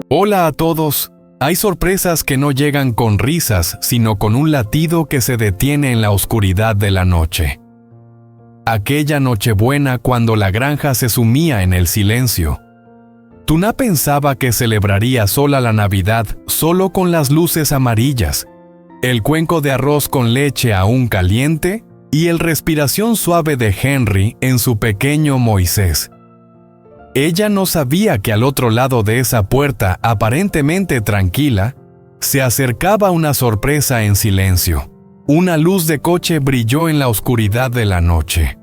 Hola a todos. Hay sorpresas que no llegan con risas, sino con un latido que se detiene en la oscuridad de la noche. Aquella Nochebuena cuando la granja se sumía en el silencio. Tuna pensaba que celebraría sola la Navidad, solo con las luces amarillas, el cuenco de arroz con leche aún caliente y el respiración suave de Henry en su pequeño Moisés. Ella no sabía que al otro lado de esa puerta aparentemente tranquila, se acercaba una sorpresa en silencio. Una luz de coche brilló en la oscuridad de la noche.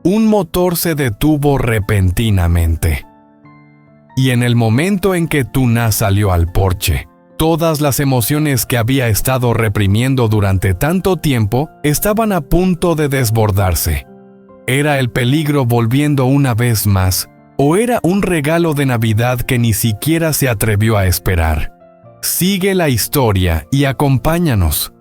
Un motor se detuvo repentinamente. Y en el momento en que Tuna salió al porche, todas las emociones que había estado reprimiendo durante tanto tiempo estaban a punto de desbordarse. ¿Era el peligro volviendo una vez más? ¿O era un regalo de Navidad que ni siquiera se atrevió a esperar? Sigue la historia y acompáñanos,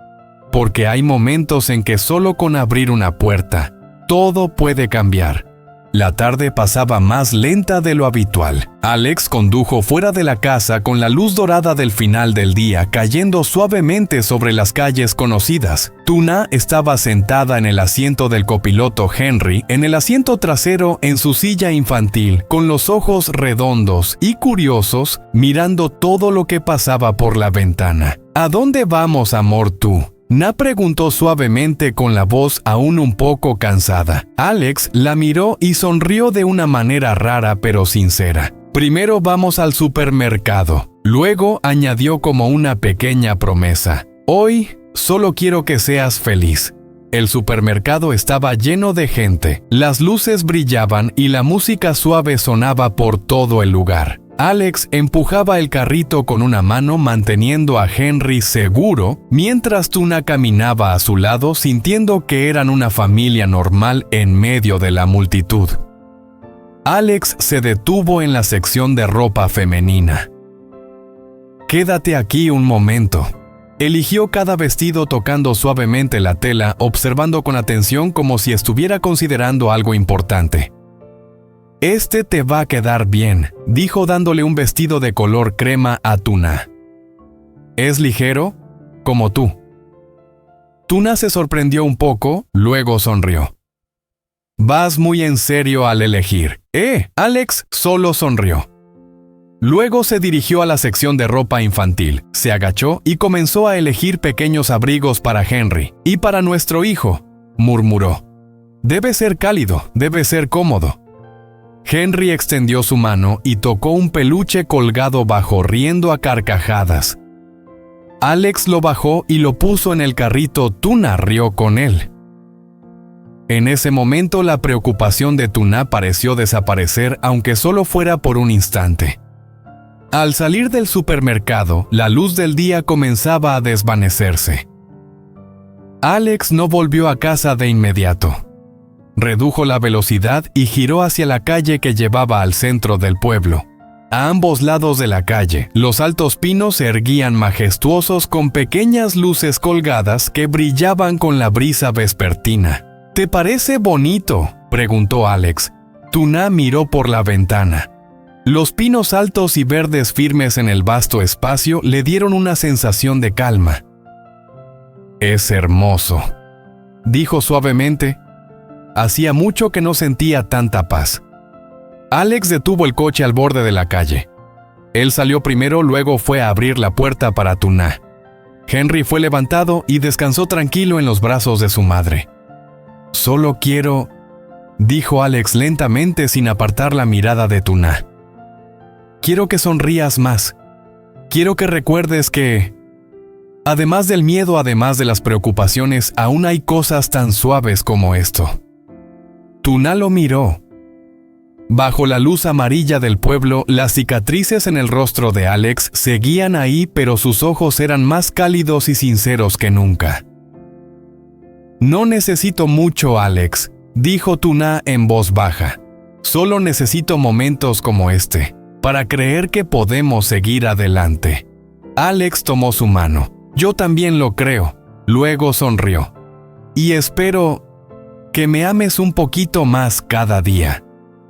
porque hay momentos en que solo con abrir una puerta, todo puede cambiar. La tarde pasaba más lenta de lo habitual. Alex condujo fuera de la casa con la luz dorada del final del día cayendo suavemente sobre las calles conocidas. Tuna estaba sentada en el asiento del copiloto Henry, en el asiento trasero en su silla infantil, con los ojos redondos y curiosos, mirando todo lo que pasaba por la ventana. ¿A dónde vamos, amor, tú? Na preguntó suavemente con la voz aún un poco cansada. Alex la miró y sonrió de una manera rara pero sincera. Primero vamos al supermercado. Luego añadió como una pequeña promesa. Hoy solo quiero que seas feliz. El supermercado estaba lleno de gente. Las luces brillaban y la música suave sonaba por todo el lugar. Alex empujaba el carrito con una mano manteniendo a Henry seguro, mientras Tuna caminaba a su lado sintiendo que eran una familia normal en medio de la multitud. Alex se detuvo en la sección de ropa femenina. Quédate aquí un momento. Eligió cada vestido tocando suavemente la tela, observando con atención como si estuviera considerando algo importante. Este te va a quedar bien, dijo dándole un vestido de color crema a Tuna. Es ligero, como tú. Tuna se sorprendió un poco, luego sonrió. Vas muy en serio al elegir. Alex solo sonrió. Luego se dirigió a la sección de ropa infantil, se agachó y comenzó a elegir pequeños abrigos para Henry. Y para nuestro hijo, murmuró. Debe ser cálido, debe ser cómodo. Henry extendió su mano y tocó un peluche colgado bajo riendo a carcajadas. Alex lo bajó y lo puso en el carrito. Tuna rió con él. En ese momento la preocupación de Tuna pareció desaparecer, aunque solo fuera por un instante. Al salir del supermercado, la luz del día comenzaba a desvanecerse. Alex no volvió a casa de inmediato. Redujo la velocidad y giró hacia la calle que llevaba al centro del pueblo. A ambos lados de la calle, los altos pinos se erguían majestuosos con pequeñas luces colgadas que brillaban con la brisa vespertina. ¿Te parece bonito?, preguntó Alex. Tuna miró por la ventana. Los pinos altos y verdes firmes en el vasto espacio le dieron una sensación de calma. Es hermoso, dijo suavemente. Hacía mucho que no sentía tanta paz. Alex detuvo el coche al borde de la calle. Él salió primero, luego fue a abrir la puerta para Tuna. Henry fue levantado y descansó tranquilo en los brazos de su madre. Solo quiero, dijo Alex lentamente sin apartar la mirada de Tuna. Quiero que sonrías más. Quiero que recuerdes que, además del miedo, además de las preocupaciones, aún hay cosas tan suaves como esto. Tuna lo miró. Bajo la luz amarilla del pueblo, las cicatrices en el rostro de Alex seguían ahí, pero sus ojos eran más cálidos y sinceros que nunca. No necesito mucho, Alex, dijo Tuna en voz baja. Solo necesito momentos como este, para creer que podemos seguir adelante. Alex tomó su mano. Yo también lo creo. Luego sonrió. Y espero que me ames un poquito más cada día.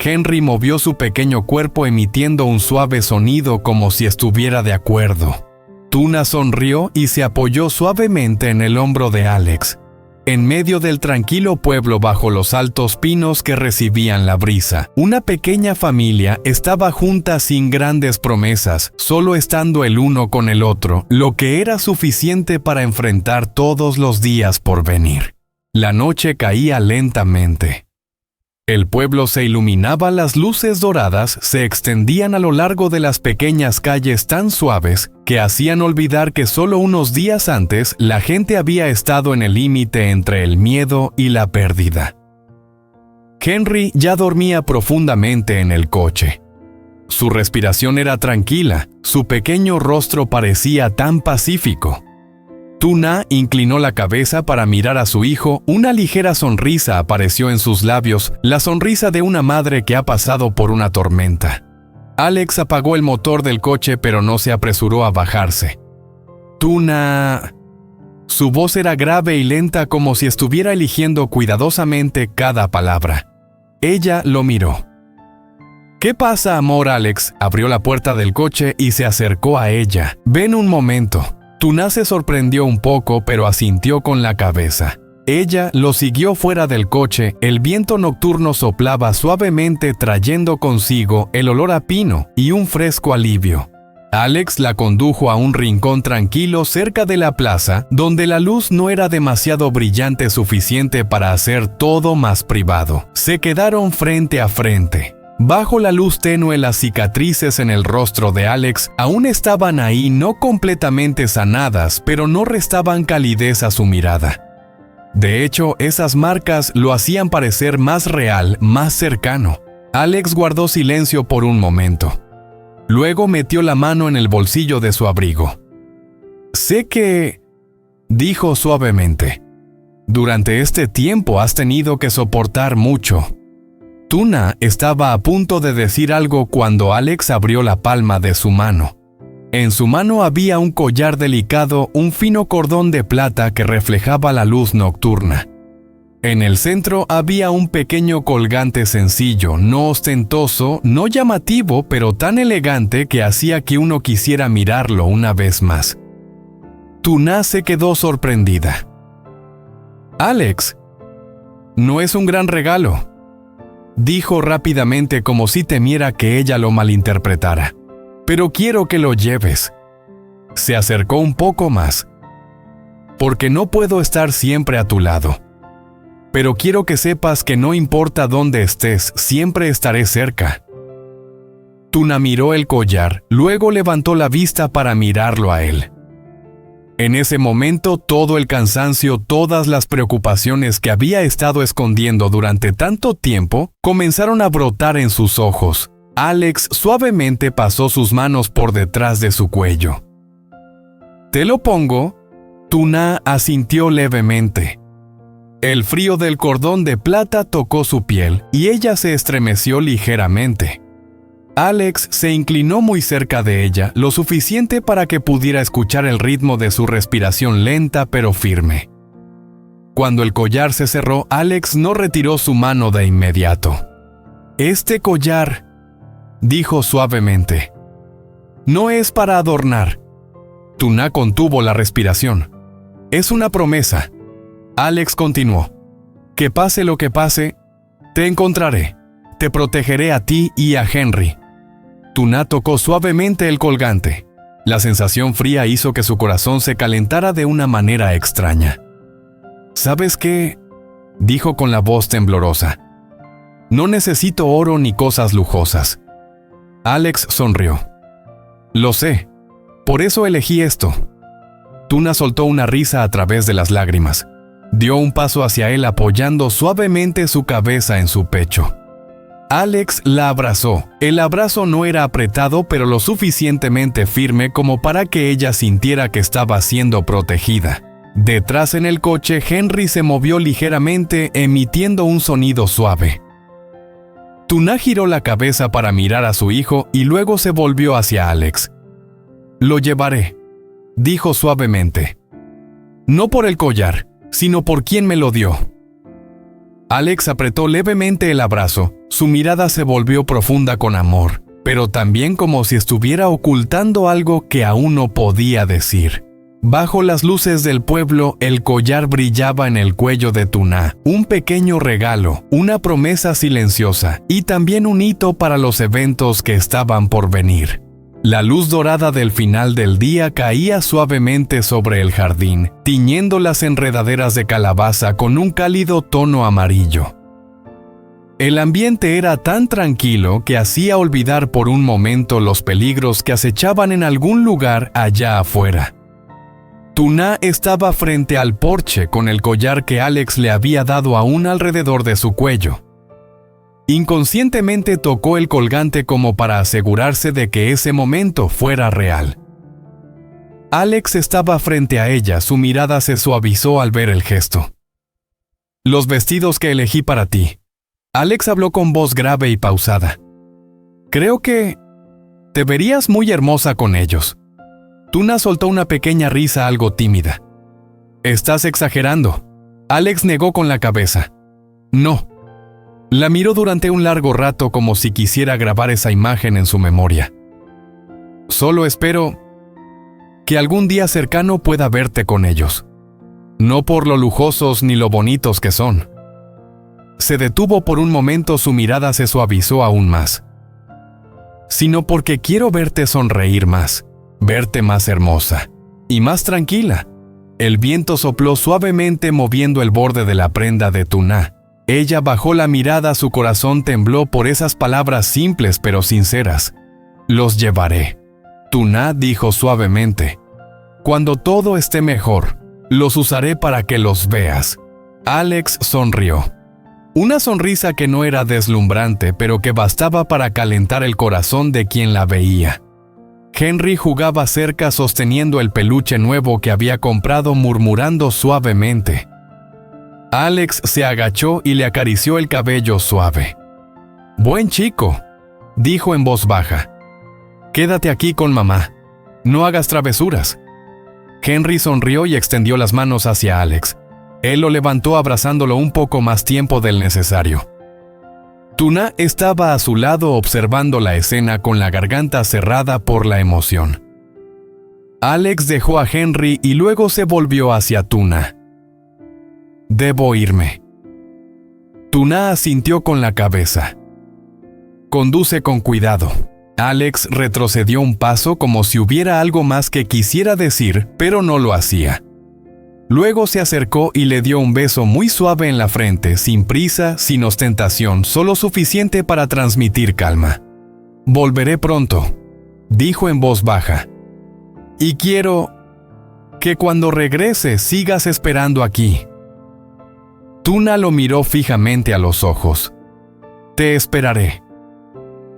Henry movió su pequeño cuerpo emitiendo un suave sonido como si estuviera de acuerdo. Tuna sonrió y se apoyó suavemente en el hombro de Alex, en medio del tranquilo pueblo bajo los altos pinos que recibían la brisa. Una pequeña familia estaba junta sin grandes promesas, solo estando el uno con el otro, lo que era suficiente para enfrentar todos los días por venir. La noche caía lentamente. El pueblo se iluminaba, las luces doradas se extendían a lo largo de las pequeñas calles tan suaves que hacían olvidar que solo unos días antes la gente había estado en el límite entre el miedo y la pérdida. Henry ya dormía profundamente en el coche. Su respiración era tranquila, su pequeño rostro parecía tan pacífico. Tuna inclinó la cabeza para mirar a su hijo, una ligera sonrisa apareció en sus labios, la sonrisa de una madre que ha pasado por una tormenta. Alex apagó el motor del coche pero no se apresuró a bajarse. Tuna... Su voz era grave y lenta como si estuviera eligiendo cuidadosamente cada palabra. Ella lo miró. ¿Qué pasa, amor? Alex abrió la puerta del coche y se acercó a ella. Ven un momento. Tuna se sorprendió un poco, pero asintió con la cabeza. Ella lo siguió fuera del coche. El viento nocturno soplaba suavemente trayendo consigo el olor a pino y un fresco alivio. Alex la condujo a un rincón tranquilo cerca de la plaza, donde la luz no era demasiado brillante suficiente para hacer todo más privado. Se quedaron frente a frente. Bajo la luz tenue, las cicatrices en el rostro de Alex aún estaban ahí, no completamente sanadas, pero no restaban calidez a su mirada. De hecho, esas marcas lo hacían parecer más real, más cercano. Alex guardó silencio por un momento. Luego metió la mano en el bolsillo de su abrigo. «Sé que...», dijo suavemente. «Durante este tiempo has tenido que soportar mucho». Tuna estaba a punto de decir algo cuando Alex abrió la palma de su mano. En su mano había un collar delicado, un fino cordón de plata que reflejaba la luz nocturna. En el centro había un pequeño colgante sencillo, no ostentoso, no llamativo, pero tan elegante que hacía que uno quisiera mirarlo una vez más. Tuna se quedó sorprendida. «Alex, no es un gran regalo», dijo rápidamente como si temiera que ella lo malinterpretara. «Pero quiero que lo lleves». Se acercó un poco más. «Porque no puedo estar siempre a tu lado. Pero quiero que sepas que no importa dónde estés, siempre estaré cerca». Tuna miró el collar, luego levantó la vista para mirarlo a él. En ese momento, todo el cansancio, todas las preocupaciones que había estado escondiendo durante tanto tiempo, comenzaron a brotar en sus ojos. Alex suavemente pasó sus manos por detrás de su cuello. «¿Te lo pongo?» Tuna asintió levemente. El frío del cordón de plata tocó su piel y ella se estremeció ligeramente. Alex se inclinó muy cerca de ella, lo suficiente para que pudiera escuchar el ritmo de su respiración lenta pero firme. Cuando el collar se cerró, Alex no retiró su mano de inmediato. «Este collar», dijo suavemente, «no es para adornar». Tuna contuvo la respiración. «Es una promesa». Alex continuó. «Que pase lo que pase, te encontraré. Te protegeré a ti y a Henry». Tuna tocó suavemente el colgante. La sensación fría hizo que su corazón se calentara de una manera extraña. «¿Sabes qué?», dijo con la voz temblorosa. «No necesito oro ni cosas lujosas». Alex sonrió. «Lo sé. Por eso elegí esto». Tuna soltó una risa a través de las lágrimas. Dio un paso hacia él apoyando suavemente su cabeza en su pecho. Alex la abrazó. El abrazo no era apretado, pero lo suficientemente firme como para que ella sintiera que estaba siendo protegida. Detrás en el coche, Henry se movió ligeramente, emitiendo un sonido suave. Tuna giró la cabeza para mirar a su hijo y luego se volvió hacia Alex. «Lo llevaré», dijo suavemente. «No por el collar, sino por quien me lo dio». Alex apretó levemente el abrazo. Su mirada se volvió profunda con amor, pero también como si estuviera ocultando algo que aún no podía decir. Bajo las luces del pueblo, el collar brillaba en el cuello de Tuná, un pequeño regalo, una promesa silenciosa y también un hito para los eventos que estaban por venir. La luz dorada del final del día caía suavemente sobre el jardín, tiñendo las enredaderas de calabaza con un cálido tono amarillo. El ambiente era tan tranquilo que hacía olvidar por un momento los peligros que acechaban en algún lugar allá afuera. Tuná estaba frente al porche con el collar que Alex le había dado aún alrededor de su cuello. Inconscientemente tocó el colgante como para asegurarse de que ese momento fuera real. Alex estaba frente a ella, su mirada se suavizó al ver el gesto. «Los vestidos que elegí para ti». Alex habló con voz grave y pausada. «Creo que te verías muy hermosa con ellos». Tuná soltó una pequeña risa algo tímida. «Estás exagerando». Alex negó con la cabeza. «No». La miró durante un largo rato como si quisiera grabar esa imagen en su memoria. «Solo espero que algún día cercano pueda verte con ellos. No por lo lujosos ni lo bonitos que son». Se detuvo por un momento, su mirada se suavizó aún más. «Sino porque quiero verte sonreír más. Verte más hermosa y más tranquila». El viento sopló suavemente moviendo el borde de la prenda de Tuná. Ella bajó la mirada, su corazón tembló por esas palabras simples pero sinceras. «Los llevaré», Tuná dijo suavemente. «Cuando todo esté mejor, los usaré para que los veas». Alex sonrió. Una sonrisa que no era deslumbrante, pero que bastaba para calentar el corazón de quien la veía. Henry jugaba cerca sosteniendo el peluche nuevo que había comprado, murmurando suavemente. Alex se agachó y le acarició el cabello suave. «Buen chico», dijo en voz baja. «Quédate aquí con mamá. No hagas travesuras». Henry sonrió y extendió las manos hacia Alex. Él lo levantó abrazándolo un poco más tiempo del necesario. Tuná estaba a su lado observando la escena con la garganta cerrada por la emoción. Alex dejó a Henry y luego se volvió hacia Tuná. «Debo irme». Tuná asintió con la cabeza. «Conduce con cuidado». Alex retrocedió un paso como si hubiera algo más que quisiera decir, pero no lo hacía. Luego se acercó y le dio un beso muy suave en la frente, sin prisa, sin ostentación, solo suficiente para transmitir calma. «Volveré pronto», dijo en voz baja. «Y quiero que cuando regrese sigas esperando aquí». Tuná lo miró fijamente a los ojos. «Te esperaré».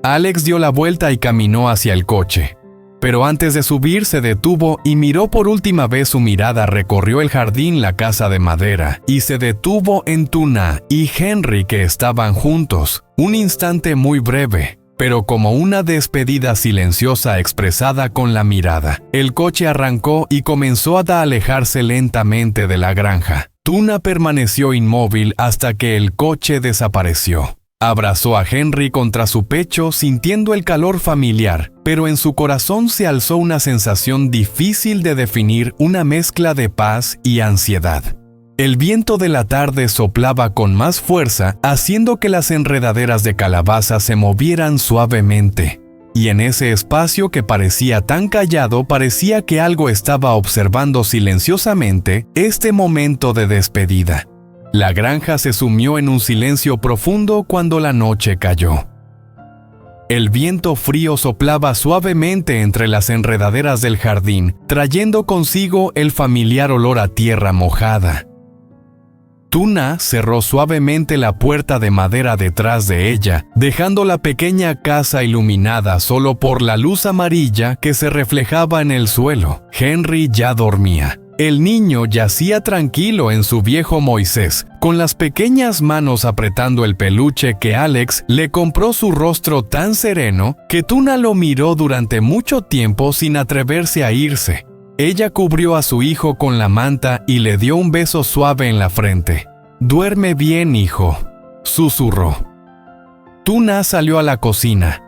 Alex dio la vuelta y caminó hacia el coche. Pero antes de subir se detuvo y miró por última vez. Su mirada recorrió el jardín, la casa de madera, y se detuvo en Tuná y Henry, que estaban juntos. Un instante muy breve, pero como una despedida silenciosa expresada con la mirada. El coche arrancó y comenzó a alejarse lentamente de la granja. Tuná permaneció inmóvil hasta que el coche desapareció. Abrazó a Henry contra su pecho, sintiendo el calor familiar, pero en su corazón se alzó una sensación difícil de definir, una mezcla de paz y ansiedad. El viento de la tarde soplaba con más fuerza, haciendo que las enredaderas de calabaza se movieran suavemente. Y en ese espacio que parecía tan callado, parecía que algo estaba observando silenciosamente este momento de despedida. La granja se sumió en un silencio profundo cuando la noche cayó. El viento frío soplaba suavemente entre las enredaderas del jardín, trayendo consigo el familiar olor a tierra mojada. Tuná cerró suavemente la puerta de madera detrás de ella, dejando la pequeña casa iluminada solo por la luz amarilla que se reflejaba en el suelo. Henry ya dormía. El niño yacía tranquilo en su viejo Moisés, con las pequeñas manos apretando el peluche que Alex le compró. Su rostro tan sereno que Tuná lo miró durante mucho tiempo sin atreverse a irse. Ella cubrió a su hijo con la manta y le dio un beso suave en la frente. «Duerme bien, hijo», susurró. Tuna salió a la cocina.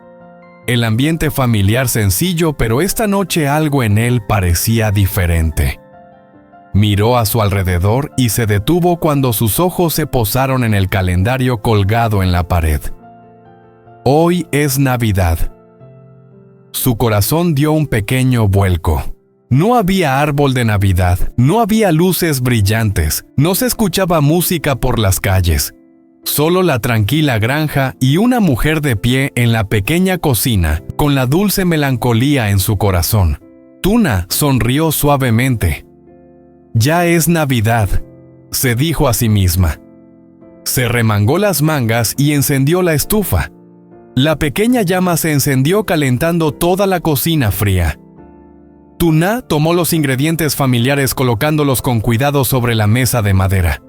El ambiente familiar sencillo, pero esta noche algo en él parecía diferente. Miró a su alrededor y se detuvo cuando sus ojos se posaron en el calendario colgado en la pared. Hoy es Navidad. Su corazón dio un pequeño vuelco. No había árbol de Navidad, no había luces brillantes, no se escuchaba música por las calles. Solo la tranquila granja y una mujer de pie en la pequeña cocina, con la dulce melancolía en su corazón. Tuna sonrió suavemente. «Ya es Navidad», se dijo a sí misma. Se remangó las mangas y encendió la estufa. La pequeña llama se encendió calentando toda la cocina fría. Tuna tomó los ingredientes familiares colocándolos con cuidado sobre la mesa de madera.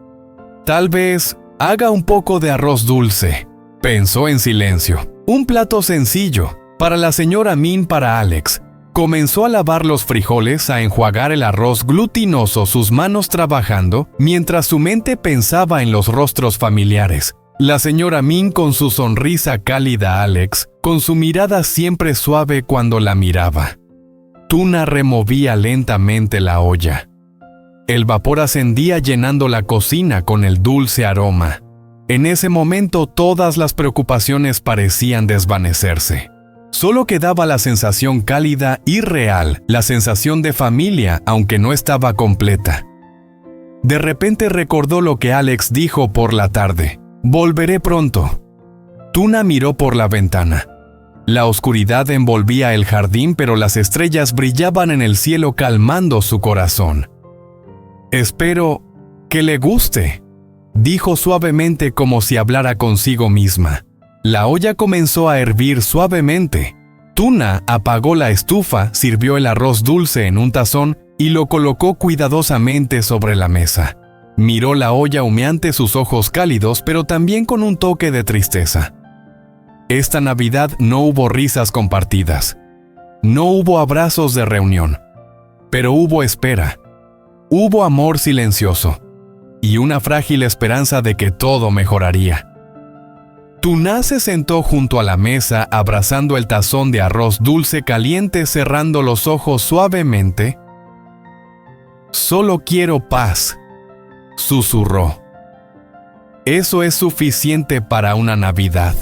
«Tal vez haga un poco de arroz dulce», pensó en silencio. Un plato sencillo, para la señora Min, para Alex. Comenzó a lavar los frijoles, a enjuagar el arroz glutinoso, sus manos trabajando, mientras su mente pensaba en los rostros familiares. La señora Min con su sonrisa cálida, Alex, con su mirada siempre suave cuando la miraba. Tuna removía lentamente la olla. El vapor ascendía llenando la cocina con el dulce aroma. En ese momento todas las preocupaciones parecían desvanecerse. Solo quedaba la sensación cálida y real, la sensación de familia, aunque no estaba completa. De repente recordó lo que Alex dijo por la tarde. «Volveré pronto». Tuna miró por la ventana. La oscuridad envolvía el jardín, pero las estrellas brillaban en el cielo calmando su corazón. «Espero que le guste», dijo suavemente como si hablara consigo misma. La olla comenzó a hervir suavemente. Tuna apagó la estufa, sirvió el arroz dulce en un tazón y lo colocó cuidadosamente sobre la mesa. Miró la olla humeante, sus ojos cálidos, pero también con un toque de tristeza. Esta Navidad no hubo risas compartidas. No hubo abrazos de reunión. Pero hubo espera. Hubo amor silencioso. Y una frágil esperanza de que todo mejoraría. Tuna se sentó junto a la mesa, abrazando el tazón de arroz dulce caliente, cerrando los ojos suavemente. «Solo quiero paz», susurró. «Eso es suficiente para una Navidad».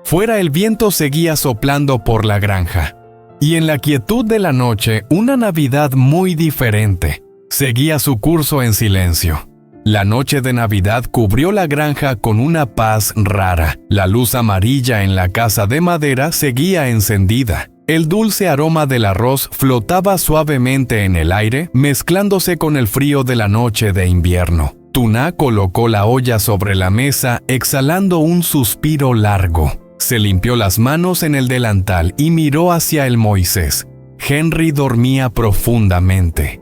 Fuera el viento seguía soplando por la granja. Y en la quietud de la noche, una Navidad muy diferente seguía su curso en silencio. La noche de Navidad cubrió la granja con una paz rara. La luz amarilla en la casa de madera seguía encendida. El dulce aroma del arroz flotaba suavemente en el aire, mezclándose con el frío de la noche de invierno. Tuna colocó la olla sobre la mesa, exhalando un suspiro largo. Se limpió las manos en el delantal y miró hacia el Moisés. Henry dormía profundamente.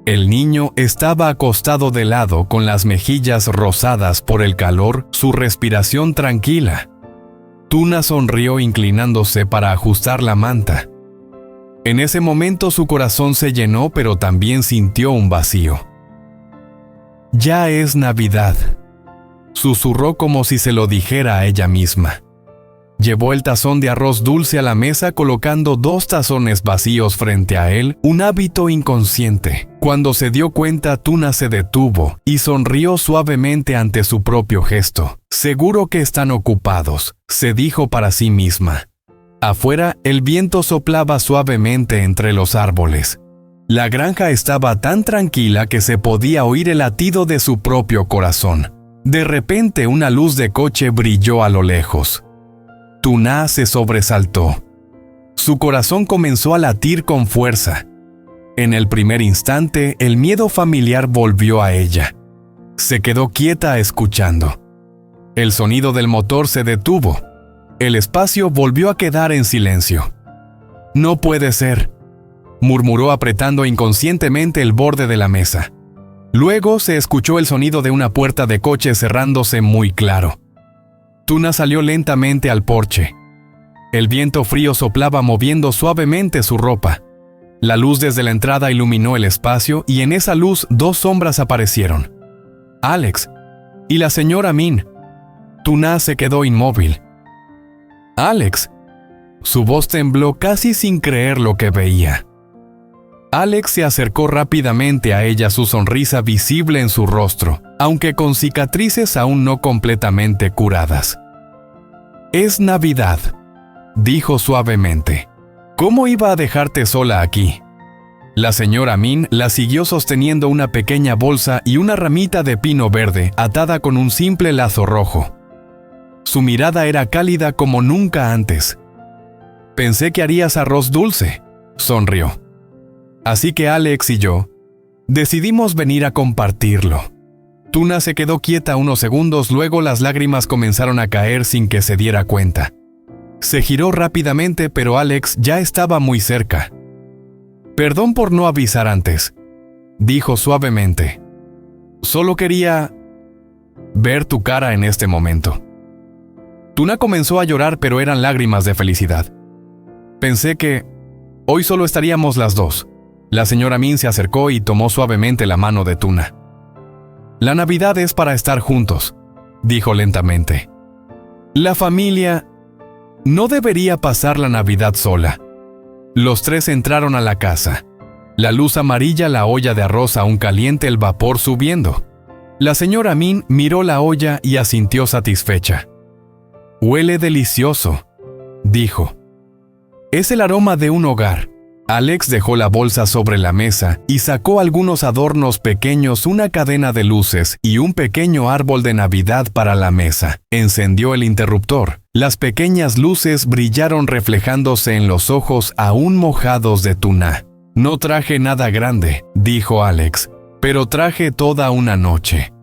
El niño estaba acostado de lado con las mejillas rosadas por el calor, su respiración tranquila. Tuna sonrió inclinándose para ajustar la manta. En ese momento su corazón se llenó, pero también sintió un vacío. «Ya es Navidad», susurró como si se lo dijera a ella misma. Llevó el tazón de arroz dulce a la mesa colocando 2 tazones vacíos frente a él, un hábito inconsciente. Cuando se dio cuenta, Tuna se detuvo y sonrió suavemente ante su propio gesto. «Seguro que están ocupados», se dijo para sí misma. Afuera, el viento soplaba suavemente entre los árboles. La granja estaba tan tranquila que se podía oír el latido de su propio corazón. De repente, una luz de coche brilló a lo lejos. Tuna se sobresaltó. Su corazón comenzó a latir con fuerza. En el primer instante, el miedo familiar volvió a ella. Se quedó quieta escuchando. El sonido del motor se detuvo. El espacio volvió a quedar en silencio. «No puede ser», murmuró apretando inconscientemente el borde de la mesa. Luego se escuchó el sonido de una puerta de coche cerrándose muy claro. Tuna salió lentamente al porche. El viento frío soplaba moviendo suavemente su ropa. La luz desde la entrada iluminó el espacio y en esa luz 2 sombras aparecieron. Alex y la señora Min. Tuna se quedó inmóvil. ¡Alex! Su voz tembló casi sin creer lo que veía. Alex se acercó rápidamente a ella, su sonrisa visible en su rostro, aunque con cicatrices aún no completamente curadas. «Es Navidad», dijo suavemente. «¿Cómo iba a dejarte sola aquí?» La señora Min la siguió sosteniendo una pequeña bolsa y una ramita de pino verde atada con un simple lazo rojo. Su mirada era cálida como nunca antes. «Pensé que harías arroz dulce», sonrió. «Así que Alex y yo decidimos venir a compartirlo». Tuna se quedó quieta unos segundos, luego las lágrimas comenzaron a caer sin que se diera cuenta. Se giró rápidamente, pero Alex ya estaba muy cerca. «Perdón por no avisar antes», dijo suavemente. «Solo quería ver tu cara en este momento». Tuna comenzó a llorar, pero eran lágrimas de felicidad. «Pensé que hoy solo estaríamos las dos». La señora Min se acercó y tomó suavemente la mano de Tuna. «La Navidad es para estar juntos», dijo lentamente. «La familia no debería pasar la Navidad sola». Los tres entraron a la casa. La luz amarilla, la olla de arroz aún caliente, el vapor subiendo. La señora Min miró la olla y asintió satisfecha. «Huele delicioso», dijo. «Es el aroma de un hogar». Alex dejó la bolsa sobre la mesa y sacó algunos adornos pequeños, una cadena de luces y un pequeño árbol de Navidad para la mesa. Encendió el interruptor. Las pequeñas luces brillaron reflejándose en los ojos aún mojados de Tuna. «No traje nada grande», dijo Alex, «pero traje toda una noche».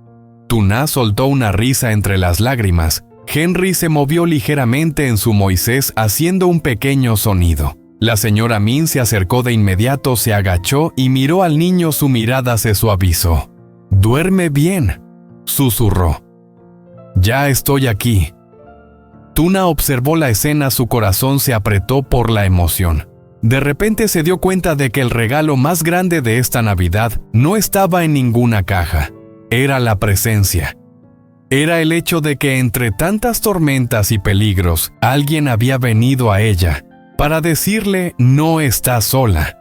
Tuna soltó una risa entre las lágrimas. Henry se movió ligeramente en su Moisés haciendo un pequeño sonido. La señora Min se acercó de inmediato, se agachó y miró al niño. Su mirada se suavizó. «Duerme bien», susurró. «Ya estoy aquí». Tuna observó la escena, su corazón se apretó por la emoción. De repente se dio cuenta de que el regalo más grande de esta Navidad no estaba en ninguna caja. Era la presencia. Era el hecho de que entre tantas tormentas y peligros, alguien había venido a ella para decirle: «No estás sola».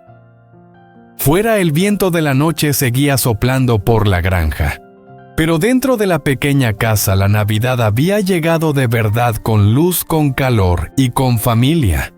Fuera, el viento de la noche seguía soplando por la granja. Pero dentro de la pequeña casa, la Navidad había llegado de verdad, con luz, con calor y con familia.